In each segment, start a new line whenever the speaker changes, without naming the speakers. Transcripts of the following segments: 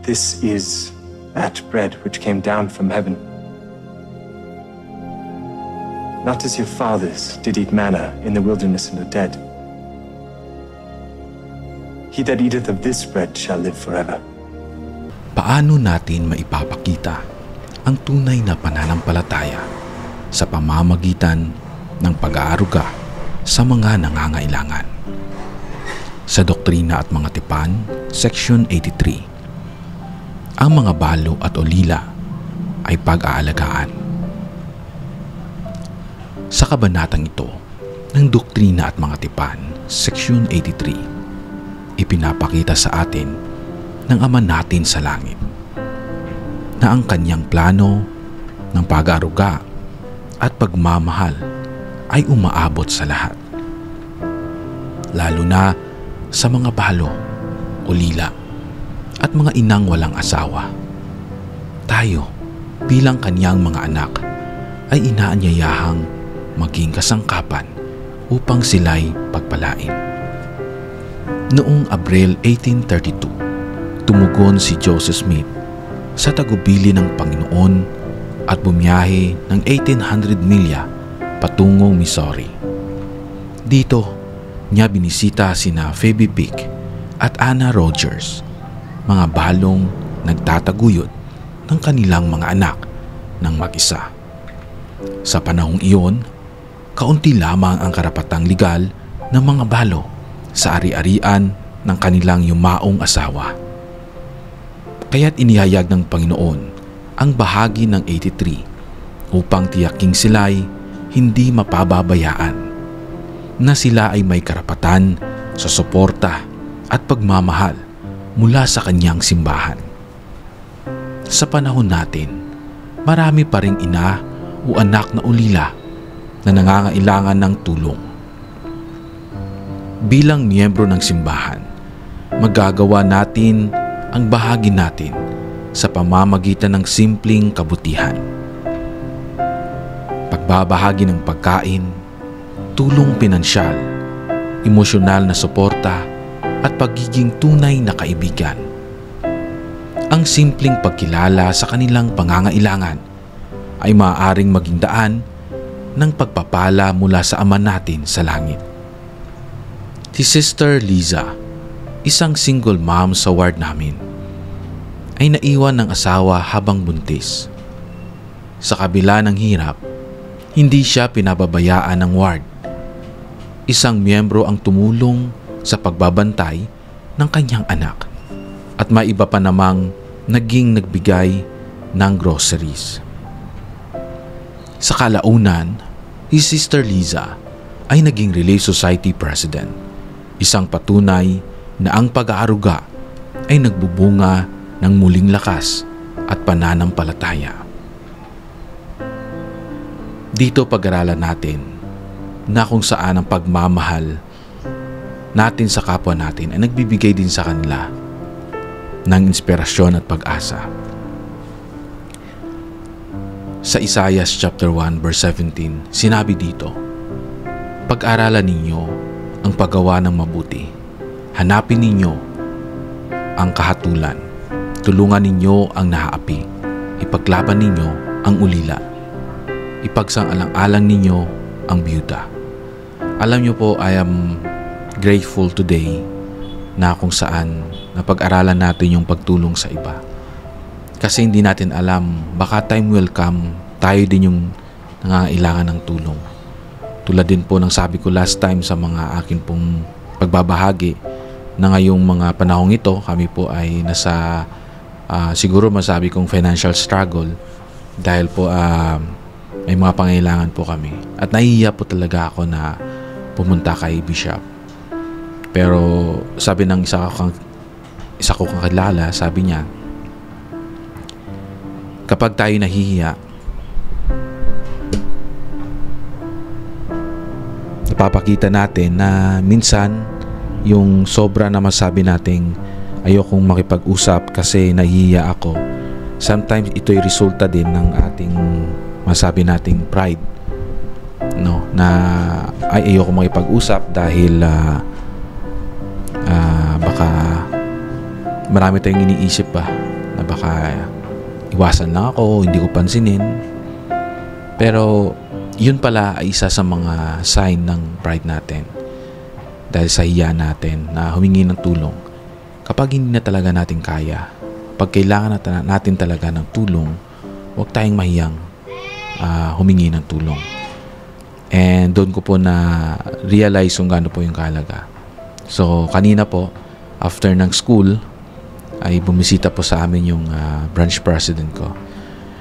This is that bread which came down from heaven. Not as your fathers did eat manna in the wilderness and are dead. He that eateth of this bread shall live forever.
Paano natin maipapakita ang tunay na pananampalataya sa pamamagitan ng pag-aaruga sa mga nangangailangan? Sa Doktrina at Mga Tipan, Section 83, ang mga balo at olila ay pag-aalagaan. Sa kabanatang ito ng Doktrina at Mga Tipan, Section 83, ipinapakita sa atin ng Ama natin sa langit na ang kanyang plano ng pag-aaruga at pagmamahal ay umaabot sa lahat, lalo na sa mga balo, ulila at mga inang walang asawa. Tayo bilang kanyang mga anak ay inaanyayahang maging kasangkapan upang sila'y pagpalain. Noong Abril 1832, tumugon si Joseph Smith sa tagubili ng Panginoon at bumiyahe ng 1800 milya patungong Missouri. Dito niya binisita sina Phoebe Pick at Anna Rogers, mga balong nagtataguyod ng kanilang mga anak ng mag-isa. Sa panahong iyon, kaunti lamang ang karapatang legal ng mga balo sa ari-arian ng kanilang yumaong asawa. Kaya't inihayag ng Panginoon ang bahagi ng 83 upang tiyaking sila'y hindi mapababayaan, na sila ay may karapatan sa suporta at pagmamahal mula sa kanyang simbahan. Sa panahon natin, marami pa ring ina o anak na ulila na nangangailangan ng tulong. Bilang miyembro ng simbahan, magagawa natin ang bahagi natin sa pamamagitan ng simpleng kabutihan. Pagbabahagi ng pagkain, tulong pinansyal, emosyonal na suporta at pagiging tunay na kaibigan. Ang simpleng pagkilala sa kanilang pangangailangan ay maaaring maging daan ng pagpapala mula sa Ama natin sa langit. Si Sister Liza, isang single mom sa ward namin, ay naiwan ng asawa habang buntis. Sa kabila ng hirap, hindi siya pinababayaan ng ward. Isang miyembro ang tumulong sa pagbabantay ng kanyang anak at may iba pa namang naging nagbigay ng groceries. Sa kalaunan, si Sister Liza ay naging Relay Society President, isang patunay na ang pag-aaruga ay nagbubunga ng muling lakas at pananampalataya. Dito pag-aralan natin na kung saan ang pagmamahal natin sa kapwa natin ay nagbibigay din sa kanila ng inspirasyon at pag-asa. Sa Isaiah chapter 1 verse 17, sinabi dito, "Pag-aralan ninyo ang paggawa ng mabuti. Hanapin ninyo ang kahatulan. Tulungan ninyo ang nahaapi. Ipaglaban ninyo ang ulila. Ipagsang-alang-alang ninyo ang byuda." Alam niyo po, I am grateful today na kung saan napag-aralan natin yung pagtulong sa iba. Kasi hindi natin alam, baka time will come, tayo din yung nangangailangan ng tulong. Tulad din po ng sabi ko last time sa mga akin pong pagbabahagi, na ngayong mga panahong ito, kami po ay nasa, siguro masabi kong financial struggle dahil po may mga pangailangan po kami. At nahihiya po talaga ako na pumunta kay Bishop. Pero sabi ng isa ko kakilala, sabi niya, kapag tayo nahihiya, napapakita natin na minsan yung sobra na masabi nating ayokong makipag-usap kasi nahihiya ako. Sometimes ito'y resulta din ng ating masabi nating pride, no, na ay ayoko makipag-usap dahil baka marami tayong iniisip pa na baka iwasan lang ako, hindi ko pansinin. Pero yun pala ay isa sa mga sign ng pride natin. Dahil sa hiya natin na humingi ng tulong. Kapag hindi na talaga natin kaya, pag kailangan natin talaga ng tulong, huwag tayong mahiyang humingi ng tulong. And doon ko po na realize kung gaano po yung kahalaga. So kanina po, after ng school, ay bumisita po sa amin yung branch president ko.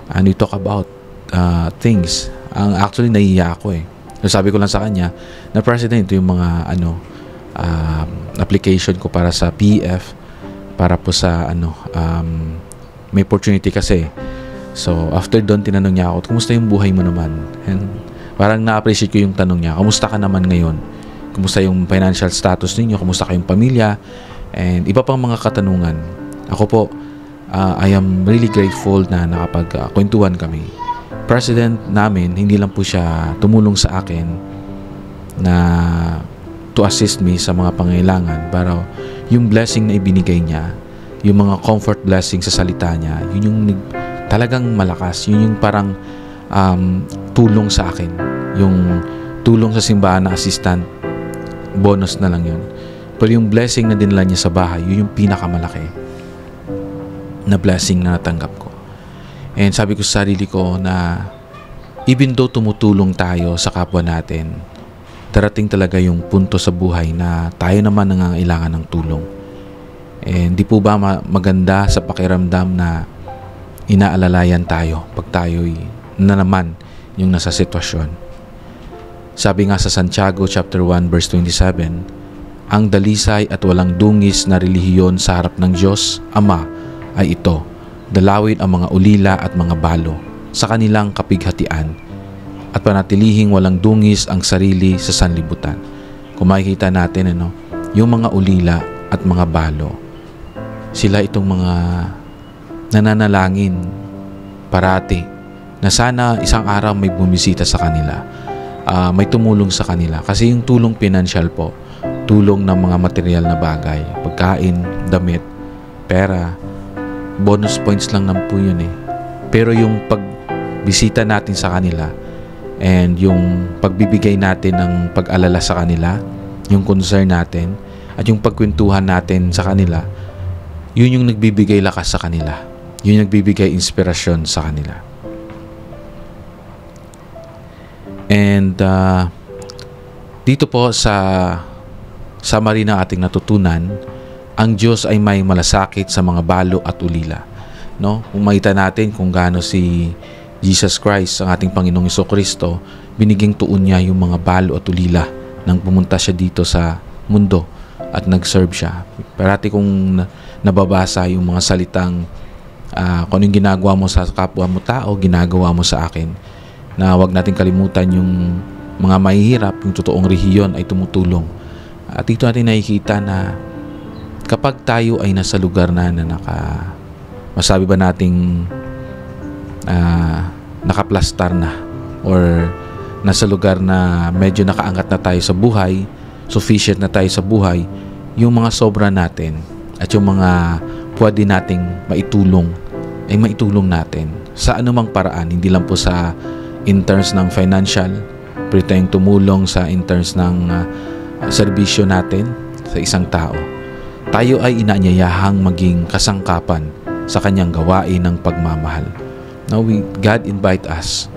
And we talk about things. Actually, nahihiya ako eh. So, sabi ko lang sa kanya, na president, ito yung mga application ko para sa PF, para po sa may opportunity kasi. So, after doon, tinanong niya ako, kumusta yung buhay mo naman? And parang na-appreciate ko yung tanong niya, kumusta ka naman ngayon? Kumusta yung financial status ninyo? Kumusta kayong pamilya? And iba pang mga katanungan. Ako po, I am really grateful na nakapagkwentuhan kami. President namin, hindi lang po siya tumulong sa akin na to assist me sa mga pangailangan, pero yung blessing na ibinigay niya, yung mga comfort blessing sa salita niya, yun yung talagang malakas. Yun yung parang tulong sa akin. Yung tulong sa simbahan na assistant, bonus na lang yun. Pero yung blessing na dinala niya sa bahay, yun yung pinakamalaki na blessing na natanggap ko. And sabi ko sa sarili ko na even though tumutulong tayo sa kapwa natin, darating talaga yung punto sa buhay na tayo naman nangangailangan ng tulong. And di po ba maganda sa pakiramdam na inaalalayan tayo pag tayo'y na naman yung nasa sitwasyon. Sabi nga sa Santiago chapter 1 verse 27, ang dalisay at walang dungis na relihiyon sa harap ng Diyos Ama ay ito: dalawin ang mga ulila at mga balo sa kanilang kapighatian at panatilihing walang dungis ang sarili sa sanlibutan. Kung makikita natin, yung mga ulila at mga balo, sila itong mga nananalangin parati na sana isang araw may bumisita sa kanila, may tumulong sa kanila. Kasi yung tulong financial po, tulong ng mga material na bagay, pagkain, damit, pera, bonus points lang naman po yun eh. Pero yung pagbisita natin sa kanila and yung pagbibigay natin ng pag-alala sa kanila, yung concern natin at yung pagkwentuhan natin sa kanila, yun yung nagbibigay lakas sa kanila. Yun yung nagbibigay inspirasyon sa kanila. And dito po sa summary ng ating natutunan, ang Diyos ay may malasakit sa mga balo at ulila. No? Kung makita natin kung gaano si Jesus Christ, ang ating Panginoong Jesucristo, biniging tuon niya yung mga balo at ulila nang pumunta siya dito sa mundo at nag-serve siya. Parati kung nababasa yung mga salitang kung anong ginagawa mo sa kapwa mo tao, ginagawa mo sa akin. Na wag natin kalimutan yung mga mahihirap, yung totoong rehiyon ay tumutulong. At dito natin nakikita na kapag tayo ay nasa lugar na masabi ba nating nakaplastar na or nasa lugar na medyo nakaangat na tayo sa buhay, sufficient na tayo sa buhay, yung mga sobra natin at yung mga pwede nating maitulong ay maitulong natin sa anumang paraan, hindi lang po sa in terms ng financial, pero tayong tumulong sa in terms ng serbisyo natin sa isang tao. Tayo ay inaanyayahang maging kasangkapan sa kanyang gawain ng pagmamahal. Now, God invite us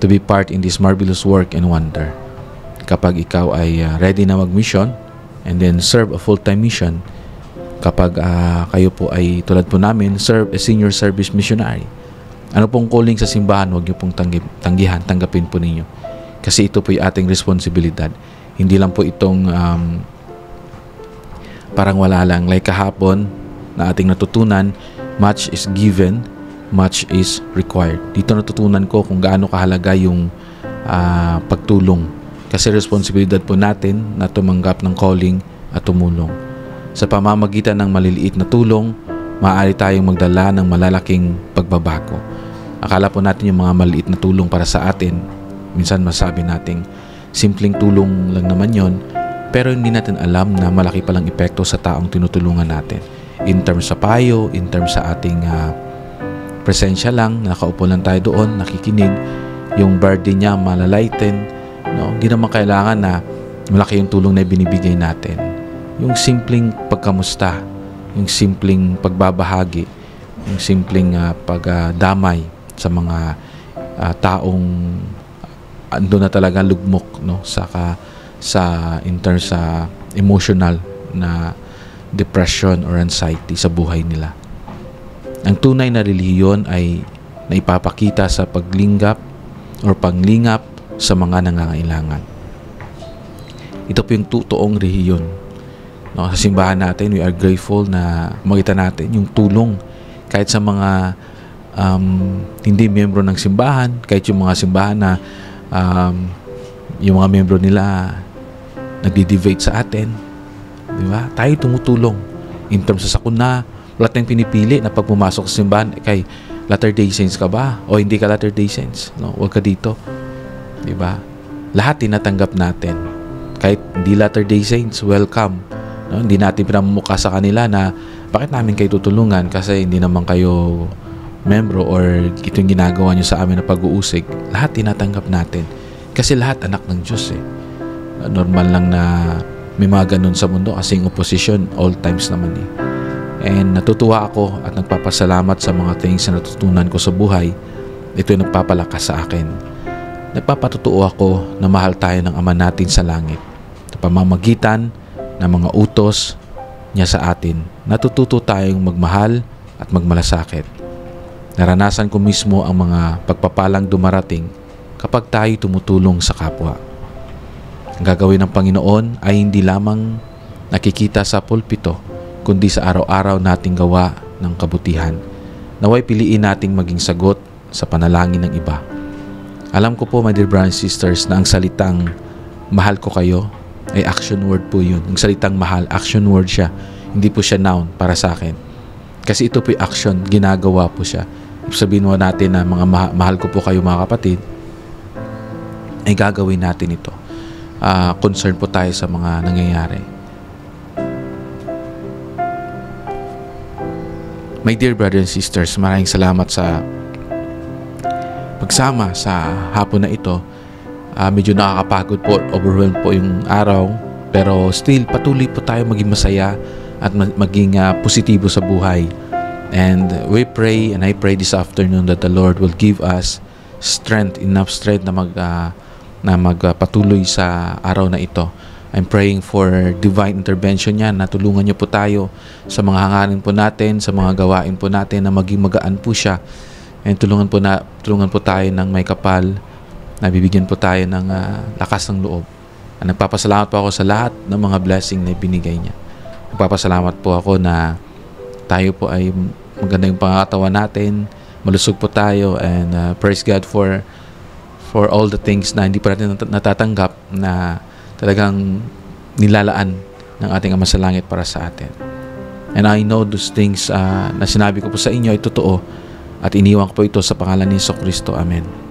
to be part in this marvelous work and wonder. Kapag ikaw ay ready na mag-mission and then serve a full-time mission, kapag kayo po ay tulad po namin, serve a senior service missionary. Ano pong calling sa simbahan, huwag niyo pong tanggihan, tanggapin po ninyo. Kasi ito po yung ating responsibilidad. Hindi lang po itong parang wala lang. Like kahapon na ating natutunan, much is given, much is required. Dito natutunan ko kung gaano kahalaga yung pagtulong. Kasi responsibilidad po natin na tumanggap ng calling at tumulong. Sa pamamagitan ng maliliit na tulong, maaari tayong magdala ng malalaking pagbabago. Akala po natin yung mga maliit na tulong para sa atin, minsan masabi nating simpleng tulong lang naman yon, pero hindi natin alam na malaki palang epekto sa taong tinutulungan natin. in terms sa payo, in terms sa ating presensya lang, nakaupo lang tayo doon, nakikinig, yung burden niya malalighten, no? Hindi naman kailangan na malaki yung tulong na binibigay natin. Yung simpleng pagkamusta, yung simpleng pagbabahagi, yung simpleng pagdamay sa mga taong ando na talaga lugmok, no, sa in terms sa emotional na depression or anxiety sa buhay nila. Ang tunay na relihiyon ay naipapakita sa paglingap or panglingap sa mga nangangailangan. Ito po yung totoong relihiyon. No, sa simbahan natin, we are grateful na makita natin yung tulong kahit sa mga hindi miyembro ng simbahan, kahit yung mga simbahan na yung mga miyembro nila nagdi-debate sa atin, di ba? Tayo tumutulong in terms sa sakuna. Wala tayong pinipili na pag pumasok sa simbahan, kay Latter-day Saints ka ba o hindi ka Latter-day Saints, no? Huwag ka dito, di ba? Lahat tinatanggap natin, kahit hindi Latter-day Saints, welcome, no? Hindi natin pinamumukha sa kanila na bakit namin kayo tutulungan kasi hindi naman kayo membro or ito yung ginagawa nyo sa amin na pag-uusig. Lahat tinatanggap natin kasi lahat anak ng Diyos eh. Normal lang na may mga ganun sa mundo kasi yung opposition all times naman eh. And natutuwa ako at nagpapasalamat sa mga things na natutunan ko sa buhay. Ito yung nagpapalakas sa akin. Nagpapatutuo ako na mahal tayo ng Ama natin sa langit. Sa pamamagitan ng mga utos niya sa atin, natututo tayong magmahal at magmalasakit. Naranasan ko mismo ang mga pagpapalang dumarating kapag tayo tumutulong sa kapwa. Ang gagawin ng Panginoon ay hindi lamang nakikita sa pulpito, kundi sa araw-araw nating gawa ng kabutihan. Naway piliin nating maging sagot sa panalangin ng iba. Alam ko po, my dear brothers and sisters, na ang salitang mahal ko kayo ay action word po yun. Ang salitang mahal, action word siya. Hindi po siya noun para sa akin. Kasi ito po yung action, ginagawa po siya. Sabihin mo natin na mga mahal ko po kayo mga kapatid, ay gagawin natin ito. Concern po tayo sa mga nangyayari. My dear brothers and sisters, maraming salamat sa pagsama sa hapon na ito. Medyo nakakapagod po, overwhelmed po yung araw, pero still patuloy po tayo maging masaya at maging positibo sa buhay. And we pray, and I pray this afternoon that the Lord will give us strength, enough strength na magpatuloy sa araw na ito. I'm praying for divine intervention niya, na tulungan niyo po tayo sa mga hangarin po natin, sa mga gawain po natin, na maging magaan po siya. And tulungan po tayo ng may kapal, na bibigyan po tayo ng lakas ng loob. At nagpapasalamat po ako sa lahat ng mga blessing na binigay niya. Nagpapasalamat po ako na tayo po ay maganda yung pangatawa natin, malusog po tayo, and praise God for all the things na hindi pa natin natatanggap, na talagang nilalaan ng ating Ama sa Langit para sa atin. And I know those things na sinabi ko po sa inyo ay totoo, at iniwan ko po ito sa pangalan ni Jesucristo. Amen.